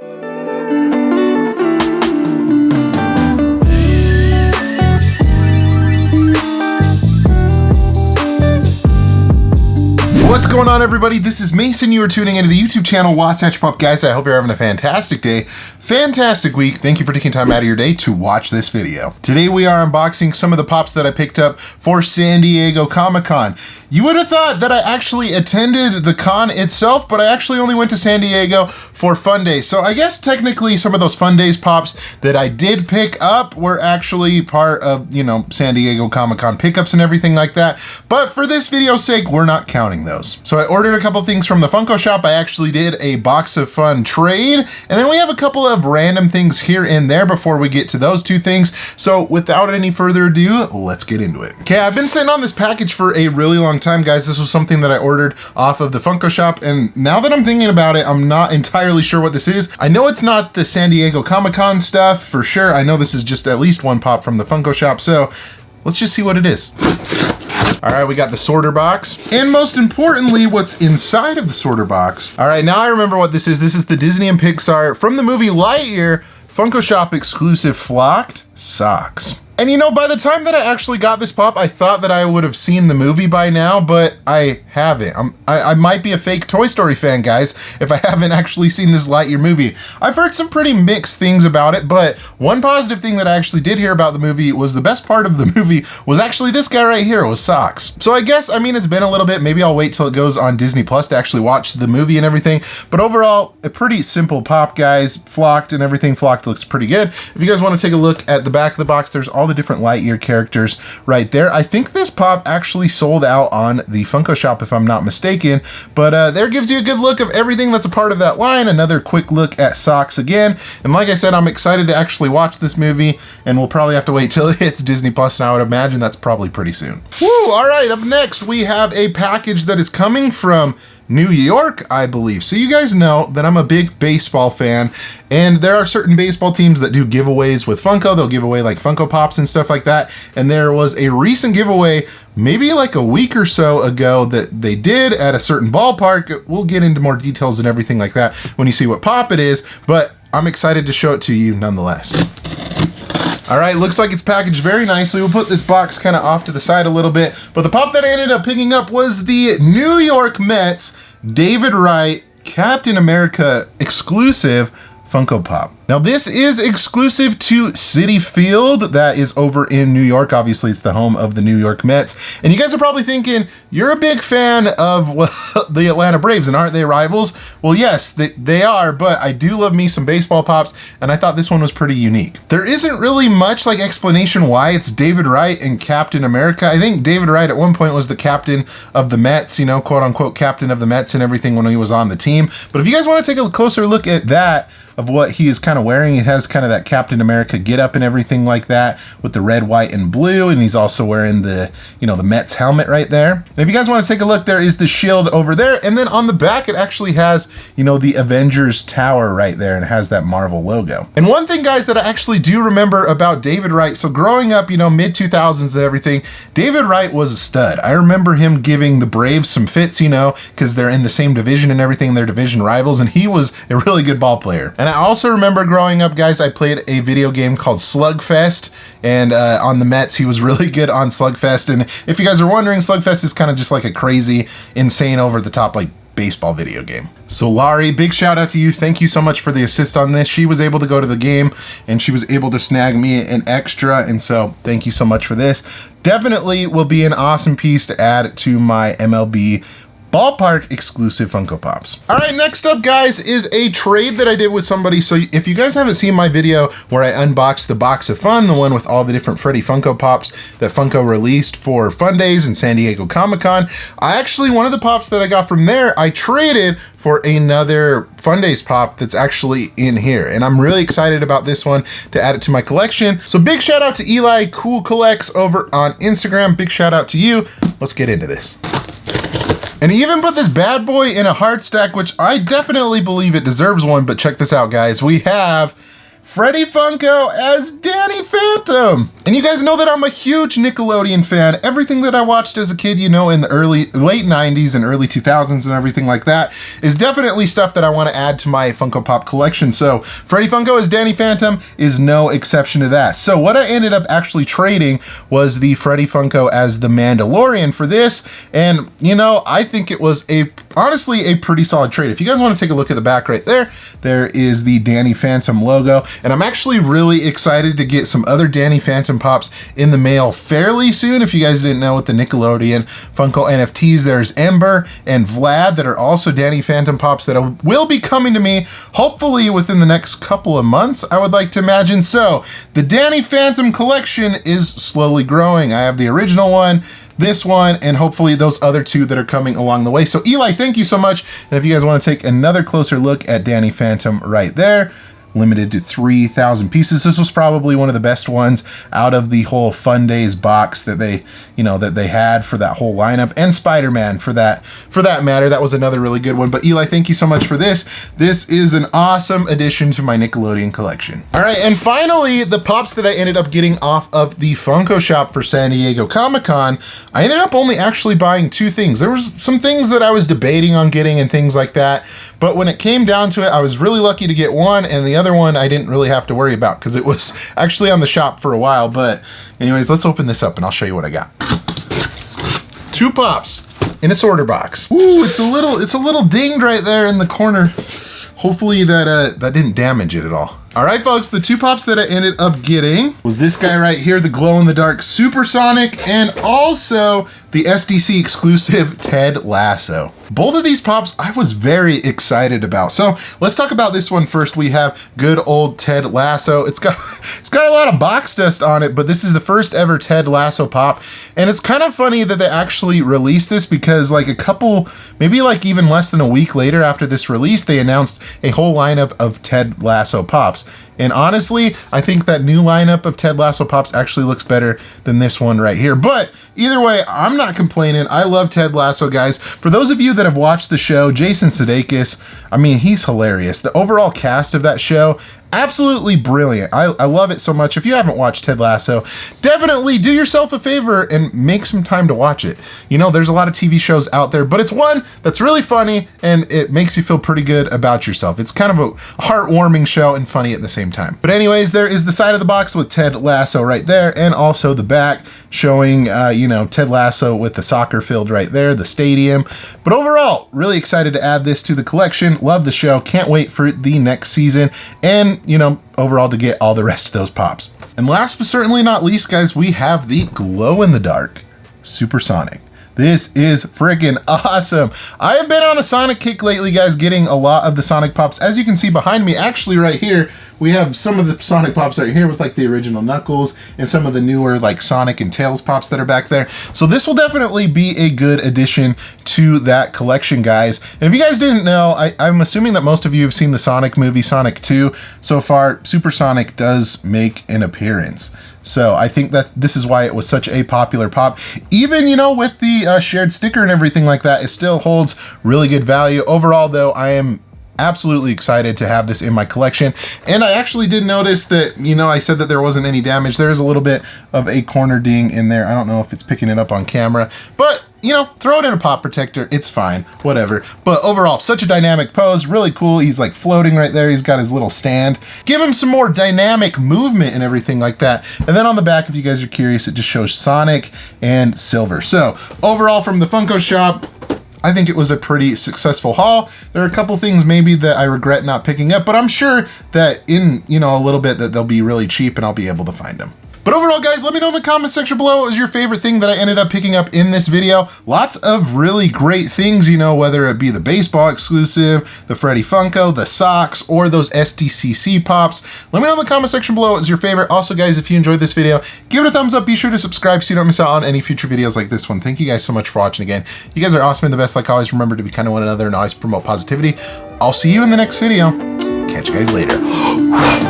What's going on, everybody? This is Mason. You are tuning into the YouTube channel Wasatch Pop. Guys, I hope you're having a fantastic day, fantastic week. Thank you for taking time out of your day to watch this video. Today we are unboxing some of the pops that I picked up for San Diego Comic-Con. You would have thought that I actually attended the con itself, but I actually only went to San Diego for Fun Days. So I guess technically some of those Fun Days pops that I did pick up were actually part of, you know, San Diego Comic-Con pickups and everything like that. But for this video's sake, we're not counting those. So I ordered a couple things from the Funko shop. I actually did a box of fun trade, and then we have a couple of random things here and there before we get to those two things. So without any further ado, let's get into it. Okay, I've been sitting on this package for a really long time, guys. This was something that I ordered off of the Funko shop, and now that I'm thinking about it, I'm not entirely sure what this is. I know it's not the San Diego Comic-Con stuff for sure. I know this is just at least one pop from the Funko shop, so let's just see what it is. All right, we got the sorter box, and most importantly, what's inside of the sorter box. All right, now I remember what this is. This is the Disney and Pixar from the movie Lightyear Funko Shop exclusive flocked socks. And you know, by the time that I actually got this pop, I thought that I would have seen the movie by now, but I haven't. I might be a fake Toy Story fan, guys, if I haven't actually seen this Lightyear movie. I've heard some pretty mixed things about it, but one positive thing that I actually did hear about the movie was the best part of the movie was actually this guy right here with socks. So I guess, I mean, it's been a little bit. Maybe I'll wait till it goes on Disney Plus to actually watch the movie and everything. But overall, a pretty simple pop, guys. Flocked and everything. Flocked looks pretty good. If you guys want to take a look at the back of the box, there's all the different Lightyear characters right there. I think this pop actually sold out on the Funko shop, if I'm not mistaken, but there gives you a good look of everything that's a part of that line. Another quick look at socks again, and like I said, I'm excited to actually watch this movie, and we'll probably have to wait till it hits Disney Plus, and I would imagine that's probably pretty soon. Woo! All right, up next we have a package that is coming from New York, I believe. So you guys know that I'm a big baseball fan, and there are certain baseball teams that do giveaways with Funko. They'll give away like Funko Pops and stuff like that. And there was a recent giveaway, maybe like a week or so ago, that they did at a certain ballpark. We'll get into more details and everything like that when you see what pop it is, but I'm excited to show it to you nonetheless. All right, looks like it's packaged very nicely. We'll put this box kind of off to the side a little bit, but the pop that I ended up picking up was the New York Mets David Wright Captain America exclusive Funko Pop. Now this is exclusive to Citi Field, that is over in New York. Obviously it's the home of the New York Mets. And you guys are probably thinking, you're a big fan of, well, the Atlanta Braves, and aren't they rivals? Well, yes, they are, but I do love me some baseball pops, and I thought this one was pretty unique. There isn't really much like explanation why it's David Wright and Captain America. I think David Wright at one point was the captain of the Mets, you know, quote unquote captain of the Mets and everything when he was on the team. But if you guys want to take a closer look at that, of what he is kind of wearing. He has kind of that Captain America get up and everything like that with the red, white, and blue. And he's also wearing the, you know, the Mets helmet right there. And if you guys want to take a look, there is the shield over there. And then on the back, it actually has, you know, the Avengers Tower right there, and it has that Marvel logo. And one thing, guys, that I actually do remember about David Wright, so growing up, you know, mid 2000s and everything, David Wright was a stud. I remember him giving the Braves some fits, you know, because they're in the same division and everything, they're division rivals, and he was a really good ball player. And I also remember growing up, guys, I played a video game called Slugfest, and on the Mets, he was really good on Slugfest. And if you guys are wondering, Slugfest is kind of just like a crazy, insane, over-the-top, like, baseball video game. So Laurie, big shout out to you. Thank you so much for the assist on this. She was able to go to the game, and she was able to snag me an extra, and so thank you so much for this. Definitely will be an awesome piece to add to my MLB ballpark exclusive Funko Pops. All right, next up, guys, is a trade that I did with somebody. So if you guys haven't seen my video where I unboxed the box of fun, the one with all the different Freddy Funko Pops that Funko released for Fun Days and San Diego Comic-Con, one of the pops that I got from there, I traded for another Fun Days pop that's actually in here. And I'm really excited about this one to add it to my collection. So big shout out to Eli Cool Collects over on Instagram. Big shout out to you. Let's get into this. And he even put this bad boy in a hard stack, which I definitely believe it deserves one, but check this out, guys. We have Freddy Funko as Danny Phantom. And you guys know that I'm a huge Nickelodeon fan. Everything that I watched as a kid, you know, in the late 90s and early 2000s and everything like that is definitely stuff that I want to add to my Funko Pop collection. So Freddy Funko as Danny Phantom is no exception to that. So what I ended up actually trading was the Freddy Funko as the Mandalorian for this. And you know, I think it was honestly a pretty solid trade. If you guys want to take a look at the back right there, there is the Danny Phantom logo. And I'm actually really excited to get some other Danny Phantom Pops in the mail fairly soon. If you guys didn't know, with the Nickelodeon Funko NFTs, there's Ember and Vlad that are also Danny Phantom Pops that will be coming to me hopefully within the next couple of months, I would like to imagine. So the Danny Phantom collection is slowly growing. I have the original one, this one, and hopefully those other two that are coming along the way. So Eli, thank you so much. And if you guys want to take another closer look at Danny Phantom right there, limited to 3,000 pieces. This was probably one of the best ones out of the whole Fun Days box that they, you know, that they had for that whole lineup, and Spider-Man for that matter. That was another really good one. But Eli, thank you so much for this. This is an awesome addition to my Nickelodeon collection. All right, and finally, the Pops that I ended up getting off of the Funko shop for San Diego Comic-Con, I ended up only actually buying two things. There was some things that I was debating on getting and things like that, but when it came down to it, I was really lucky to get one, and the other one I didn't really have to worry about because it was actually on the shop for a while. But anyways, let's open this up and I'll show you what I got. Two Pops in a sorter box. Ooh, it's a little dinged right there in the corner. Hopefully that didn't damage it at all. All right, folks, the two Pops that I ended up getting was this guy right here, the glow-in-the-dark Supersonic, and also the SDC exclusive Ted Lasso. Both of these Pops I was very excited about. So let's talk about this one first. We have good old Ted Lasso. It's got a lot of box dust on it, but this is the first ever Ted Lasso Pop. And it's kind of funny that they actually released this because like maybe like even less than a week later after this release, they announced a whole lineup of Ted Lasso Pops. And honestly, I think that new lineup of Ted Lasso Pops actually looks better than this one right here. But either way, I'm not complaining. I love Ted Lasso, guys. For those of you that have watched the show, Jason Sudeikis, I mean, he's hilarious. The overall cast of that show, absolutely brilliant. I love it so much. If you haven't watched Ted Lasso, definitely do yourself a favor and make some time to watch it. You know, there's a lot of TV shows out there, but it's one that's really funny and it makes you feel pretty good about yourself. It's kind of a heartwarming show and funny at the same time. But anyways, there is the side of the box with Ted Lasso right there, and also the back showing, you know, Ted Lasso with the soccer field right there, the stadium. But overall, really excited to add this to the collection. Love the show. Can't wait for the next season. And, you know, overall to get all the rest of those Pops. And last but certainly not least, guys, we have the glow-in-the-dark Supersonic. This is freaking awesome. I have been on a Sonic kick lately, guys, getting a lot of the Sonic Pops. As you can see behind me, actually right here, we have some of the Sonic Pops right here with like the original Knuckles and some of the newer like Sonic and Tails Pops that are back there. So this will definitely be a good addition to that collection, guys. And if you guys didn't know, I'm assuming that most of you have seen the Sonic movie, Sonic 2. So far, Supersonic does make an appearance. So I think that this is why it was such a popular Pop. Even, you know, with the shared sticker and everything like that, it still holds really good value. Overall, though, I am absolutely excited to have this in my collection. And I actually did notice that, you know, I said that there wasn't any damage. There is a little bit of a corner ding in there. I don't know if it's picking it up on camera, but you know, throw it in a pop protector. It's fine, whatever. But overall, such a dynamic pose, really cool. He's like floating right there. He's got his little stand. Give him some more dynamic movement and everything like that. And then on the back, if you guys are curious, it just shows Sonic and Silver. So overall, from the Funko shop, I think it was a pretty successful haul. There are a couple things maybe that I regret not picking up, but I'm sure that in, you know, a little bit that they'll be really cheap and I'll be able to find them. But overall, guys, let me know in the comment section below what was your favorite thing that I ended up picking up in this video. Lots of really great things, you know, whether it be the baseball exclusive, the Freddy Funko, the socks, or those SDCC Pops. Let me know in the comment section below what was your favorite. Also, guys, if you enjoyed this video, give it a thumbs up. Be sure to subscribe so you don't miss out on any future videos like this one. Thank you guys so much for watching again. You guys are awesome and the best. Like always, remember to be kind to one another and always promote positivity. I'll see you in the next video. Catch you guys later.